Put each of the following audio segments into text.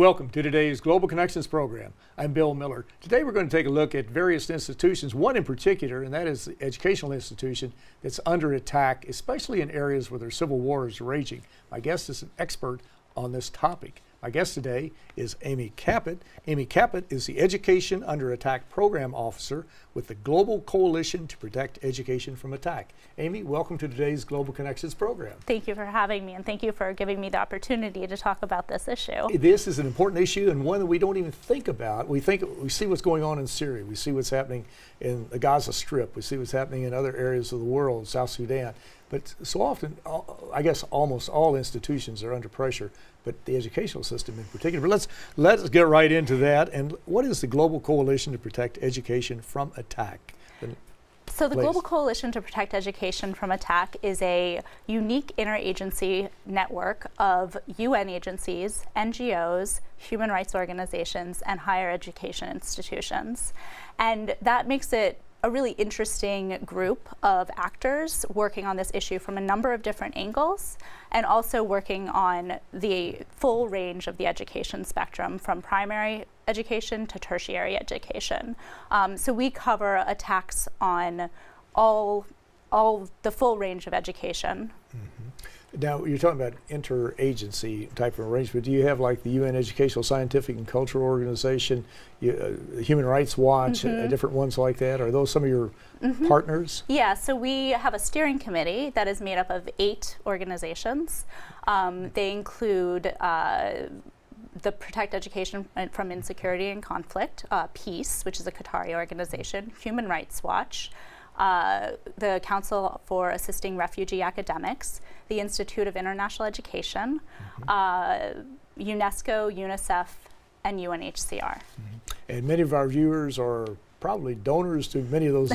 Welcome to today's Global Connections program. I'm Bill Miller. Today we're going to take a look at various institutions, one in particular, and that is the educational institution that's under attack, especially in areas where there's civil wars raging. My guest is an expert on this topic. My guest today is Amy Kapit. Amy Kapit is the Education Under Attack Program Officer with the Global Coalition to Protect Education from Attack. Amy, welcome to today's Global Connections program. Thank you for having me, and thank you for giving me the opportunity to talk about this issue. This is an important issue and one that we don't even think about. We see what's going on in Syria. We see what's happening in the Gaza Strip. We see what's happening in other areas of the world, South Sudan. But so often, I guess almost all institutions are under pressure, but the educational system in particular. But let's get right into that. And what is the Global Coalition to Protect Education from Attack? So the Global Coalition to Protect Education from Attack is a unique interagency network of UN agencies, NGOs, human rights organizations, and higher education institutions. And that makes it a really interesting group of actors working on this issue from a number of different angles, and also working on the full range of the education spectrum, from primary education to tertiary education. So we cover attacks on all the full range of education. Mm-hmm. Now, you're talking about interagency type of arrangement. Do you have like the UN Educational, Scientific, and Cultural Organization, Human Rights Watch, different ones like that? Are those some of your partners? Yeah, so we have a steering committee that is made up of 8 organizations. They include the Protect Education from Insecurity and Conflict, Peace, which is a Qatari organization, Human Rights Watch, the Council for Assisting Refugee Academics, the Institute of International Education, UNESCO, UNICEF, and UNHCR. And many of our viewers are probably donors to many of those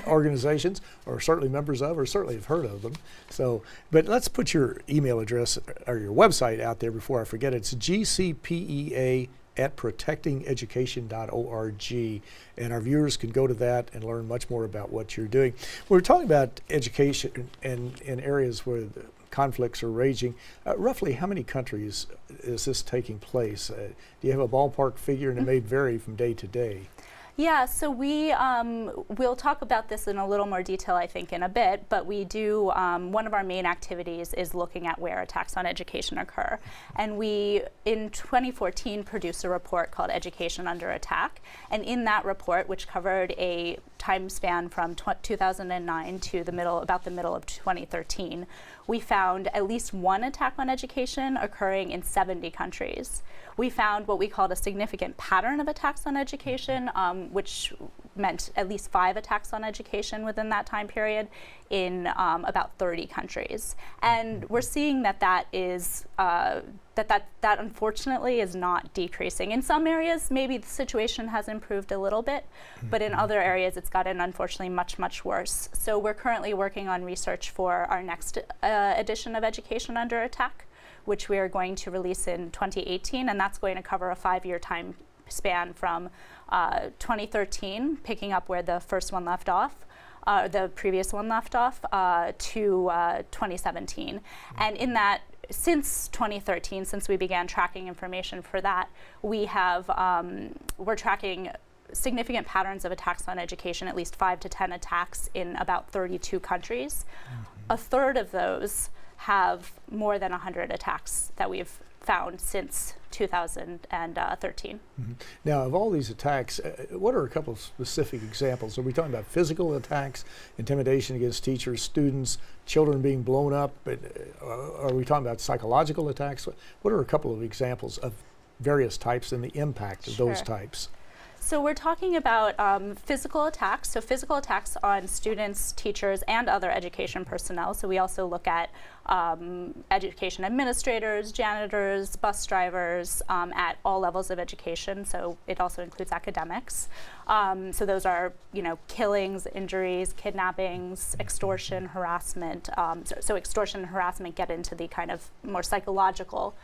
organizations, or certainly members of, or certainly have heard of them. So, but let's put your email address or your website out there before I forget. It's gcpea@protectingeducation.org, and our viewers can go to that and learn much more about what you're doing. We're talking about education and in areas where the conflicts are raging. Roughly how many countries is this taking place? Do you have a ballpark figure? And it may vary from day to day. Yeah, so we'll talk about this in a little more detail, I think, in a bit, but we do, one of our main activities is looking at where attacks on education occur. And we, in 2014, produced a report called Education Under Attack. And in that report, which covered a time span from 2009 to about the middle of 2013, we found at least one attack on education occurring in 70 countries. We found what we called a significant pattern of attacks on education, which meant at least 5 attacks on education within that time period in about 30 countries. And we're seeing that is that unfortunately is not decreasing. In some areas, maybe the situation has improved a little bit, but in other areas, it's gotten unfortunately much, much worse. So we're currently working on research for our next edition of Education Under Attack, which we are going to release in 2018, and that's going to cover a 5-year time span from 2013, picking up where the first one left off, the previous one left off, to 2017. And in that, since 2013, since we began tracking information for that, we're tracking significant patterns of attacks on education, at least 5 to 10 attacks in about 32 countries. A third of those have more than 100 attacks that we've found since 2013. Now, of all these attacks, what are a couple of specific examples? Are we talking about physical attacks, intimidation against teachers, students, children being blown up? Are we talking about psychological attacks? What are a couple of examples of various types and the impact of those types? So we're talking about physical attacks, so physical attacks on students, teachers, and other education personnel. So we also look at education administrators, janitors, bus drivers at all levels of education. So it also includes academics. So those are, killings, injuries, kidnappings, extortion, harassment. So extortion and harassment get into the kind of more psychological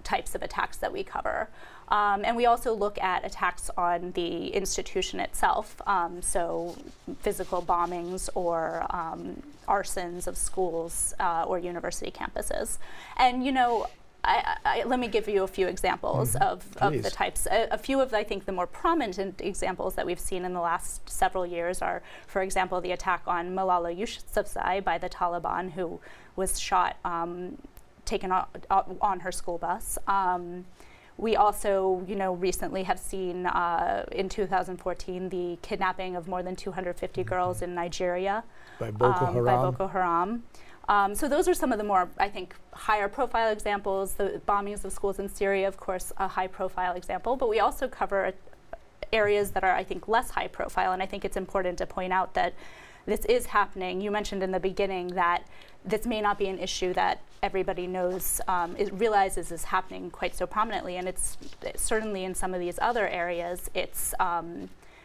types of attacks that we cover. And we also look at attacks on the institution itself, so physical bombings or arsons of schools or university campuses. And Let me give you a few examples of the types. A few of, I think, the more prominent examples that we've seen in the last several years are, for example, the attack on Malala Yousafzai by the Taliban, who was shot, taken on her school bus. We also, recently have seen in 2014 the kidnapping of more than 250 girls in Nigeria by Boko Haram. So those are some of the more, I think, higher profile examples. The bombings of schools in Syria, of course, a high profile example, but we also cover areas that are, I think, less high profile, and I think it's important to point out that this is happening. You mentioned in the beginning that this may not be an issue that everybody knows, realizes is happening quite so prominently, and it's certainly in some of these other areas,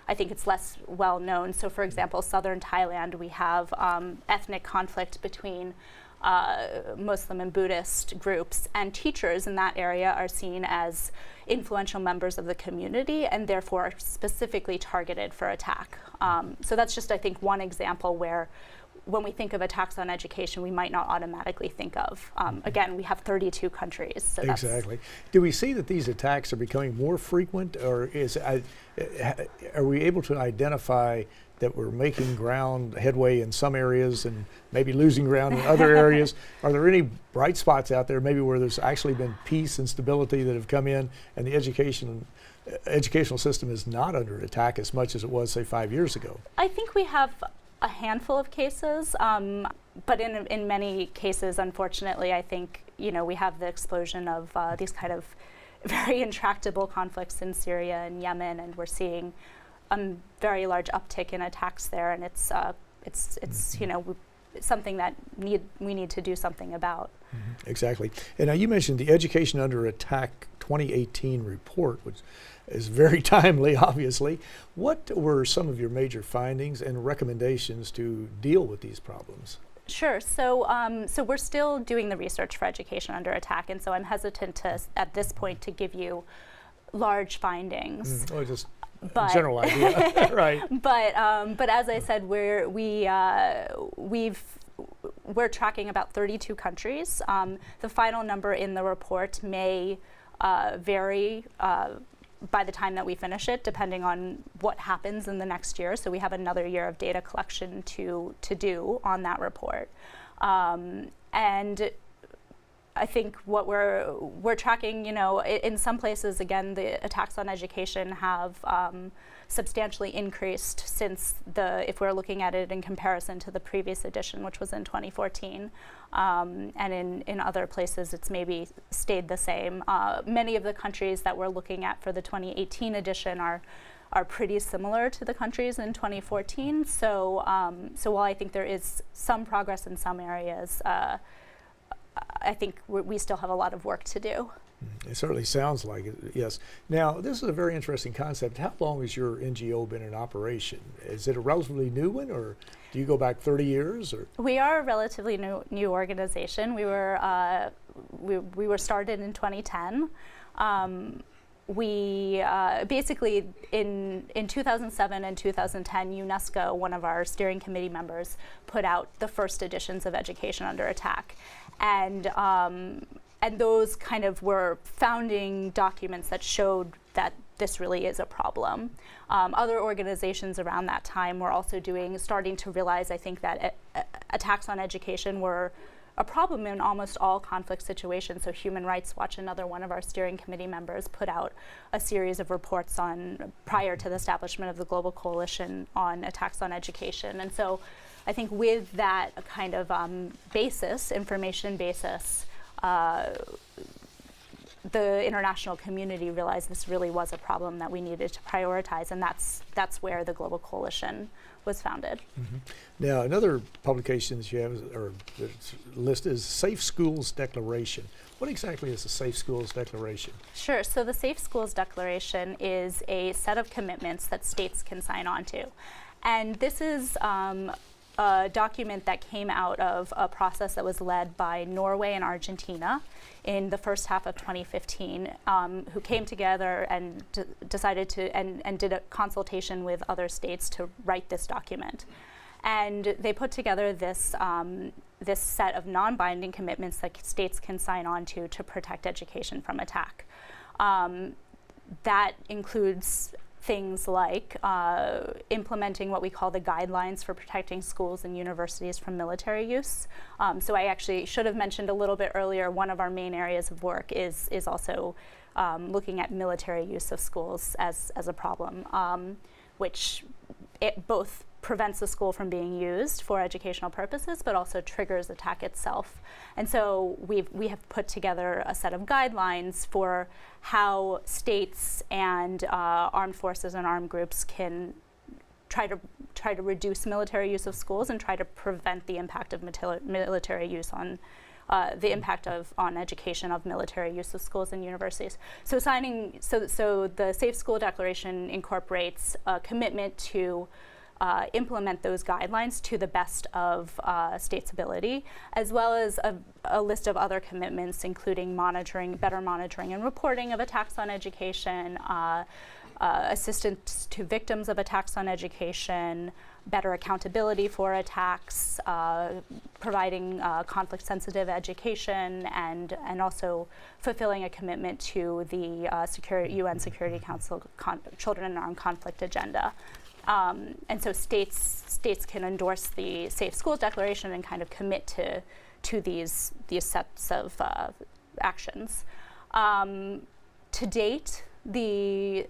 I think it's less well known. So for example, southern Thailand, we have ethnic conflict between Muslim and Buddhist groups, and teachers in that area are seen as influential members of the community and therefore specifically targeted for attack. So that's just, I think, one example where when we think of attacks on education, we might not automatically think of. Again, we have 32 countries. So exactly. Do we see that these attacks are becoming more frequent, or are we able to identify that we're making headway in some areas and maybe losing ground in other areas? Are there any bright spots out there maybe where there's actually been peace and stability that have come in and the educational system is not under attack as much as it was, say, 5 years ago? I think we have a handful of cases, but in many cases, unfortunately, I think we have the explosion of these kind of very intractable conflicts in Syria and Yemen, and we're seeing a very large uptick in attacks there, and it's something that we need to do something about. Exactly. And now you mentioned the Education Under Attack 2018 report, which is very timely, obviously. What were some of your major findings and recommendations to deal with these problems? Sure. So we're still doing the research for Education Under Attack, and so I'm hesitant to, at this point, to give you large findings. Just a general idea, right? But as I said, we're tracking about 32 countries. The final number in the report may vary by the time that we finish it, depending on what happens in the next year. So we have another year of data collection to do on that report. And I think what we're tracking, in some places, again, the attacks on education have substantially increased since if we're looking at it in comparison to the previous edition, which was in 2014. And in other places, it's maybe stayed the same. Many of the countries that we're looking at for the 2018 edition are pretty similar to the countries in 2014. So while I think there is some progress in some areas, I think we still have a lot of work to do. It certainly sounds like it, yes. Now, this is a very interesting concept. How long has your NGO been in operation? Is it a relatively new one, or do you go back 30 years? Or? We are a relatively new organization. We were started in 2010. We basically in 2007 and 2010, UNESCO, one of our steering committee members, put out the first editions of Education Under Attack, and those kind of were founding documents that showed that this really is a problem. Other organizations around that time were also starting to realize, I think, that attacks on education were a problem in almost all conflict situations. So Human Rights Watch, another one of our steering committee members, put out a series of reports prior to the establishment of the Global Coalition on attacks on education. And so I think with that kind of information basis, the international community realized this really was a problem that we needed to prioritize, and that's where the Global Coalition was founded. Now, another publication that you have, or list, is Safe Schools Declaration. What exactly is the Safe Schools Declaration? Sure. So the Safe Schools Declaration is a set of commitments that states can sign on to, and this is a document that came out of a process that was led by Norway and Argentina in the first half of 2015, who came together and decided to and did a consultation with other states to write this document. And they put together this this set of non-binding commitments that states can sign on to protect education from attack. That includes things like implementing what we call the guidelines for protecting schools and universities from military use. So I actually should have mentioned a little bit earlier, one of our main areas of work is also looking at military use of schools as a problem, which it both prevents the school from being used for educational purposes, but also triggers attack itself. And so we have put together a set of guidelines for how states and armed forces and armed groups can try to reduce military use of schools and try to prevent the impact of military use on on education of military use of schools and universities. So the Safe School Declaration incorporates a commitment to implement those guidelines to the best of states' ability, as well as a list of other commitments, including better monitoring and reporting of attacks on education, assistance to victims of attacks on education, better accountability for attacks, providing conflict-sensitive education, and also fulfilling a commitment to the UN Security Council Children in Armed Conflict agenda. And so states can endorse the Safe Schools Declaration and kind of commit to these sets of actions. To date, the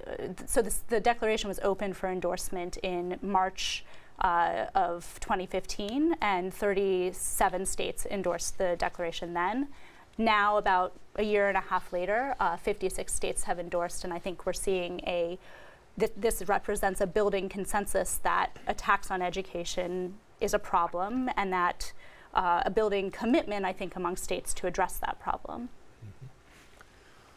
declaration was open for endorsement in March of 2015, and 37 states endorsed the declaration then. Now, about a year and a half later, 56 states have endorsed, and I think we're seeing this represents a building consensus that attacks on education is a problem, and that a building commitment, I think, among states to address that problem.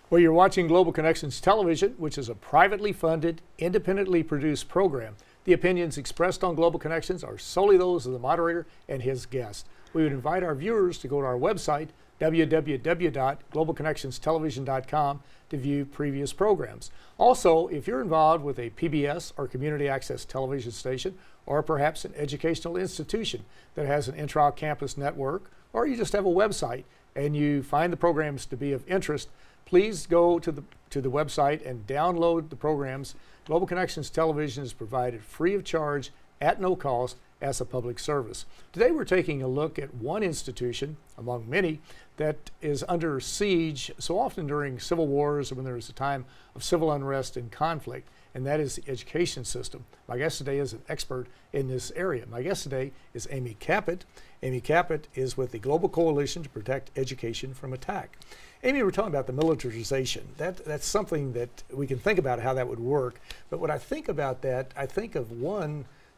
Well, you're watching Global Connections Television, which is a privately funded, independently produced program. The opinions expressed on Global Connections are solely those of the moderator and his guest. We would invite our viewers to go to our website, www.globalconnectionstelevision.com, to view previous programs. Also, if you're involved with a PBS or community access television station, or perhaps an educational institution that has an intra-campus network, or you just have a website and you find the programs to be of interest, please go to the website and download the programs. Global Connections Television is provided free of charge at no cost as a public service. Today we're taking a look at one institution among many that is under siege so often during civil wars or when there is a time of civil unrest and conflict, and that is the education system. My guest today is an expert in this area. My guest today is Amy Kapit. Amy Kapit is with the Global Coalition to Protect Education from Attack. Amy, we're talking about the militarization. That's something that we can think about how that would work, but when I think about that, I think of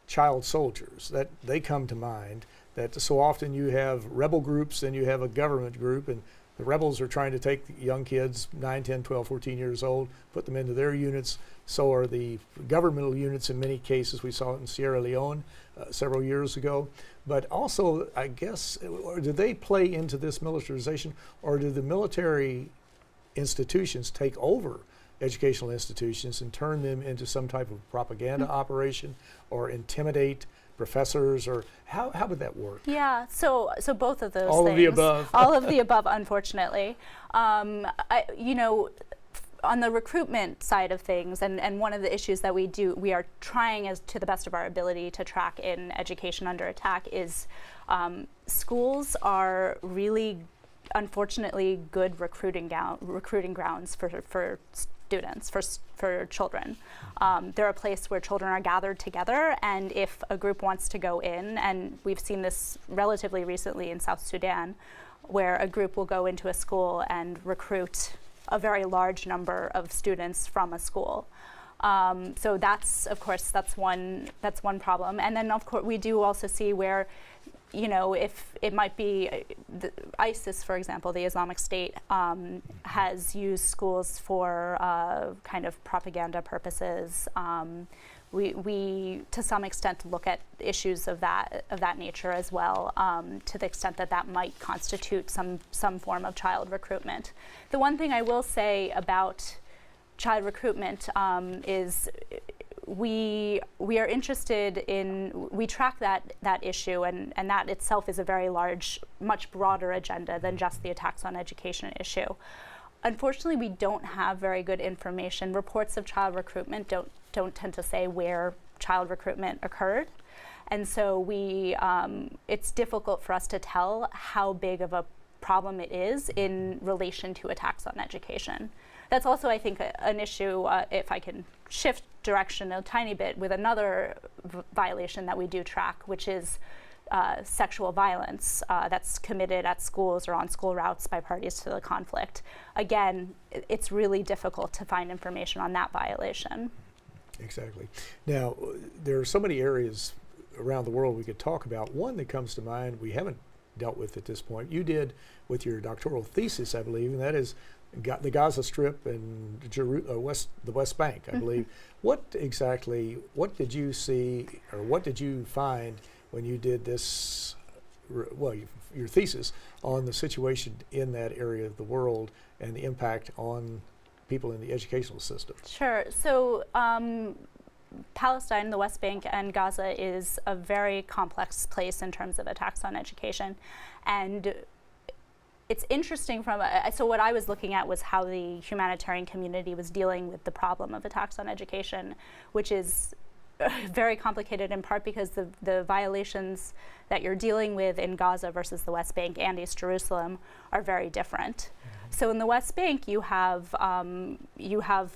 child soldiers, that they come to mind, that so often you have rebel groups and you have a government group, and the rebels are trying to take young kids, 9, 10, 12, 14 years old, put them into their units. So are the governmental units in many cases. We saw it in Sierra Leone several years ago. But also, I guess, or do they play into this militarization, or do the military institutions take over educational institutions and turn them into some type of propaganda operation or intimidate professors, or how would that work? Yeah, so both of those all things. All of the above. All of the above, unfortunately. On the recruitment side of things, and one of the issues that we are trying to the best of our ability to track in education under attack is schools are really, unfortunately, good recruiting grounds for students, for children. They're a place where children are gathered together, and if a group wants to go in, and we've seen this relatively recently in South Sudan, where a group will go into a school and recruit a very large number of students from a school. So that's one problem. And then of course we do also see where, if it might be ISIS, for example, the Islamic State, has used schools for kind of propaganda purposes. We to some extent look at issues of that nature as well, to the extent that might constitute some form of child recruitment. The one thing I will say about child recruitment is we are interested in, we track that issue, and that itself is a very large, much broader agenda than just the attacks on education issue. Unfortunately, we don't have very good information. Reports of child recruitment don't tend to say where child recruitment occurred. And so it's difficult for us to tell how big of a problem it is in relation to attacks on education. That's also, I think, an issue, if I can shift direction a tiny bit, with another violation that we do track, which is sexual violence that's committed at schools or on school routes by parties to the conflict. Again, it's really difficult to find information on that violation. Exactly. Now, there are so many areas around the world we could talk about. One that comes to mind we haven't dealt with at this point, you did with your doctoral thesis, I believe, and that is the Gaza Strip and the West Bank, I believe. What did you see, or what did you find when you did this, your thesis on the situation in that area of the world and the impact on people in the educational system? Sure. So Palestine, the West Bank, and Gaza is a very complex place in terms of attacks on education. And it's interesting so what I was looking at was how the humanitarian community was dealing with the problem of attacks on education, which is very complicated in part because the violations that you're dealing with in Gaza versus the West Bank and East Jerusalem are very different. So in the West Bank, you have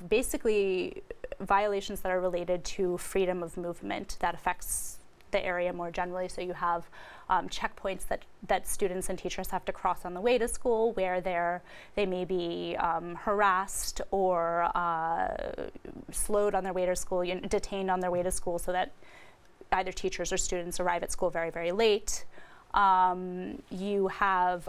basically violations that are related to freedom of movement that affects the area more generally. So you have checkpoints that students and teachers have to cross on the way to school, where they may be harassed or slowed on their way to school, detained on their way to school, so that either teachers or students arrive at school very, very late. You have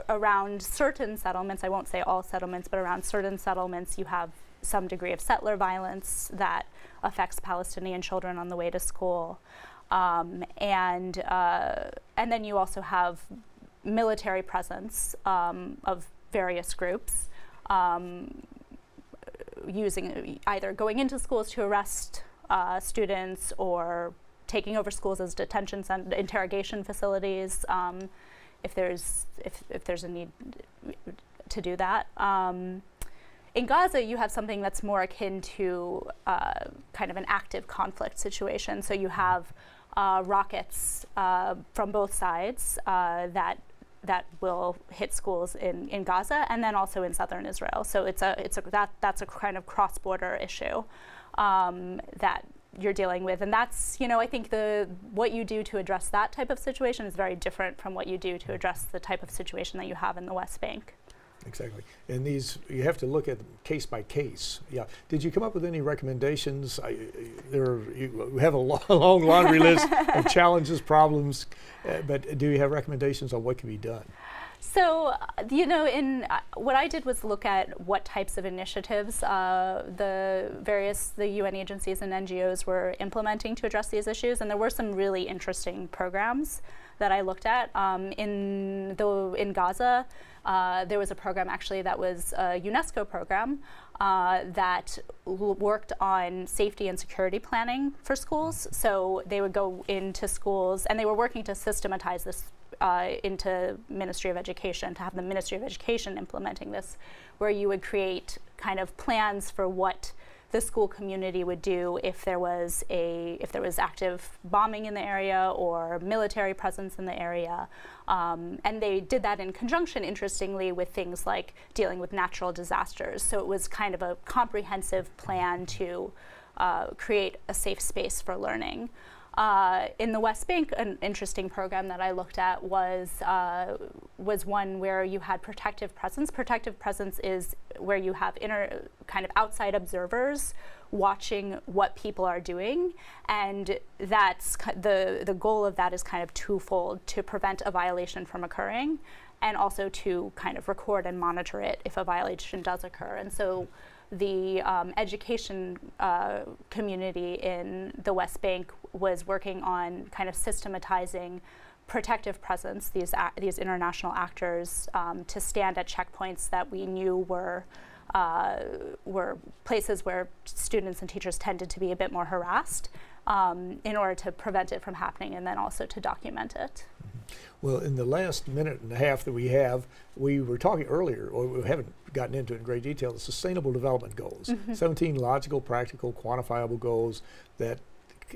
around certain settlements, I won't say all settlements, but around certain settlements, you have some degree of settler violence that affects Palestinian children on the way to school. And then you also have military presence of various groups either going into schools to arrest students or taking over schools as detention and interrogation facilities if there's a need to do that. In Gaza, you have something that's more akin to kind of an active conflict situation. So you have rockets from both sides that will hit schools in Gaza and then also in southern Israel. So that's a kind of cross-border issue that you're dealing with, and that's, I think what you do to address that type of situation is very different from what you do to address the type of situation that you have in the West Bank. Exactly. And you have to look at them case by case. Yeah. Did you come up with any recommendations? You have a long laundry list of challenges, problems, but do you have recommendations on what can be done? So, what I did was look at what types of initiatives the UN agencies and NGOs were implementing to address these issues, and there were some really interesting programs that I looked at. In Gaza, there was a program actually that was a UNESCO program that worked on safety and security planning for schools. So they would go into schools, and they were working to systematize this into Ministry of Education, to have the Ministry of Education implementing this, where you would create kind of plans for what the school community would do if there was active bombing in the area or military presence in the area. And they did that in conjunction, interestingly, with things like dealing with natural disasters. So it was kind of a comprehensive plan to create a safe space for learning. In the West Bank, an interesting program that I looked at was one where you had protective presence. Protective presence is where you have kind of outside observers watching what people are doing, and that's the goal of that is kind of twofold: to prevent a violation from occurring, and also to kind of record and monitor it if a violation does occur. And so the education community in the West Bank was working on kind of systematizing protective presence, these international actors, to stand at checkpoints that we knew were were places where students and teachers tended to be a bit more harassed, in order to prevent it from happening and then also to document it. Well, in the last minute and a half that we have, we were talking earlier, or we haven't gotten into it in great detail, the Sustainable Development Goals. 17 logical, practical, quantifiable goals that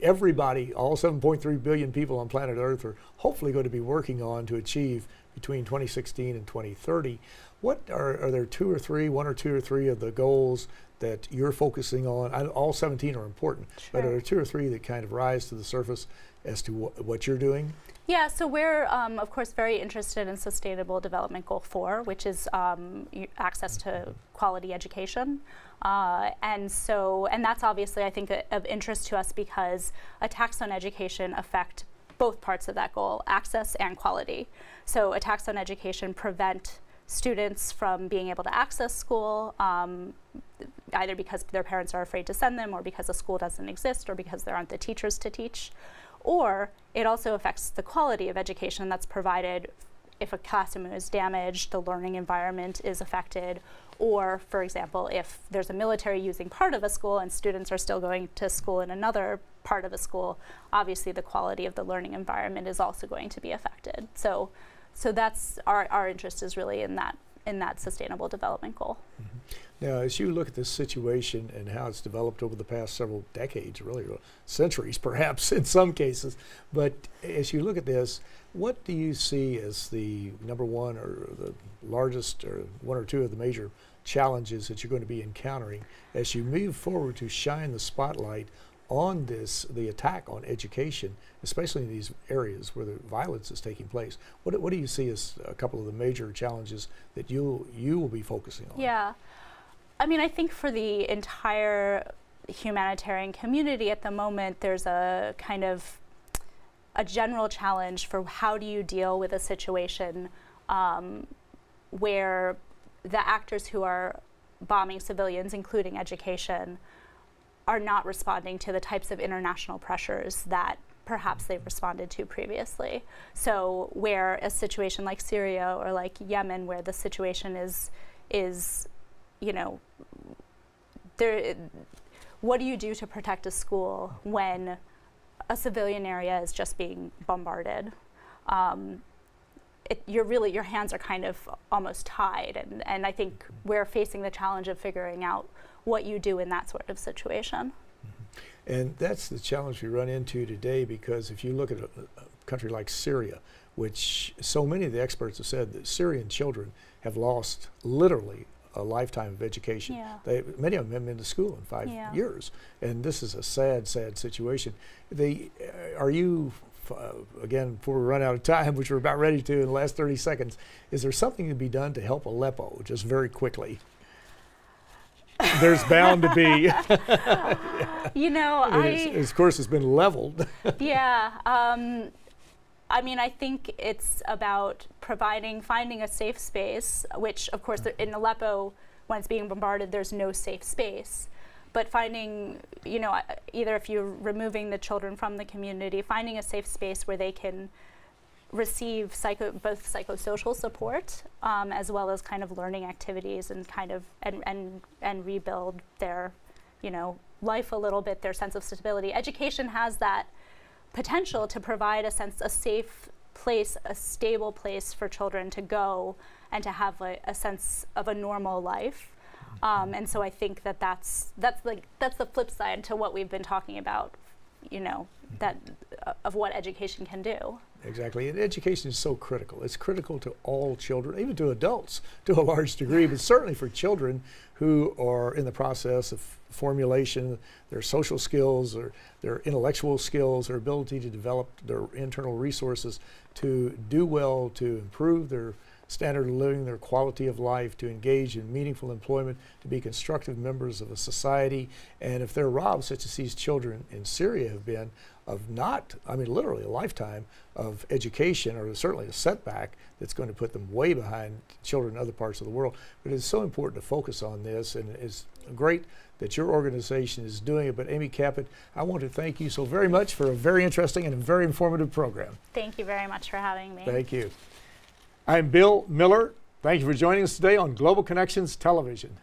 everybody, all 7.3 billion people on planet Earth, are hopefully going to be working on to achieve between 2016 and 2030. What are there one or two or three of the goals that you're focusing on? All 17 are important, but are there two or three that kind of rise to the surface as to what you're doing? Yeah, so we're of course very interested in Sustainable Development Goal 4, which is access to quality education. And that's obviously, I think, of interest to us because attacks on education affect both parts of that goal, access and quality. So attacks on education prevent students from being able to access school, either because their parents are afraid to send them, or because the school doesn't exist, or because there aren't the teachers to teach. Or it also affects the quality of education that's provided if a classroom is damaged, the learning environment is affected, or, for example, if there's a military using part of a school and students are still going to school in another part of the school, obviously the quality of the learning environment is also going to be affected. So that's our interest is really in that Sustainable Development Goal. Now, as you look at this situation and how it's developed over the past several decades, really centuries perhaps in some cases, but as you look at this, what do you see as the number one or the largest or one or two of the major challenges that you're going to be encountering as you move forward to shine the spotlight on the attack on education, especially in these areas where the violence is taking place? What do you see as a couple of the major challenges that you will be focusing on? Yeah, I mean, I think for the entire humanitarian community at the moment, there's a kind of a general challenge for how do you deal with a situation where the actors who are bombing civilians, including education, are not responding to the types of international pressures that perhaps they've responded to previously. So where a situation like Syria or like Yemen, where the situation is you know, what do you do to protect a school when a civilian area is just being bombarded? Your hands are kind of almost tied, and I think we're facing the challenge of figuring out what you do in that sort of situation. And that's the challenge we run into today, because if you look at a country like Syria, which so many of the experts have said that Syrian children have lost literally a lifetime of education. Yeah. Many of them haven't been to school in 5 years, and this is a sad, sad situation. Are you, again, before we run out of time, which we're about ready to in the last 30 seconds, is there something to be done to help Aleppo, just very quickly? There's bound to be. You know, of course, it's been leveled. Yeah. I mean, I think it's about finding a safe space, which, of course, in Aleppo, when it's being bombarded, there's no safe space. But finding, you know, either if you're removing the children from the community, finding a safe space where they can receive both psychosocial support as well as kind of learning activities and kind of and rebuild their, you know, life a little bit, their sense of stability. Education has that potential to provide a safe place, a stable place for children to go and to have a sense of a normal life. And so I think that's the flip side to what we've been talking about, you know, of what education can do. Exactly, and education is so critical. It's critical to all children, even to adults to a large degree, but certainly for children who are in the process of formulation, their social skills or their intellectual skills, their ability to develop their internal resources to do well, to improve their standard of living, their quality of life, to engage in meaningful employment, to be constructive members of a society. And if they're robbed, such as these children in Syria have been, of not, I mean, literally a lifetime of education, or certainly a setback that's going to put them way behind children in other parts of the world. But it's so important to focus on this, and it's great that your organization is doing it. But Amy Kapit, I want to thank you so very much for a very interesting and a very informative program. Thank you very much for having me. Thank you. I'm Bill Miller. Thank you for joining us today on Global Connections Television.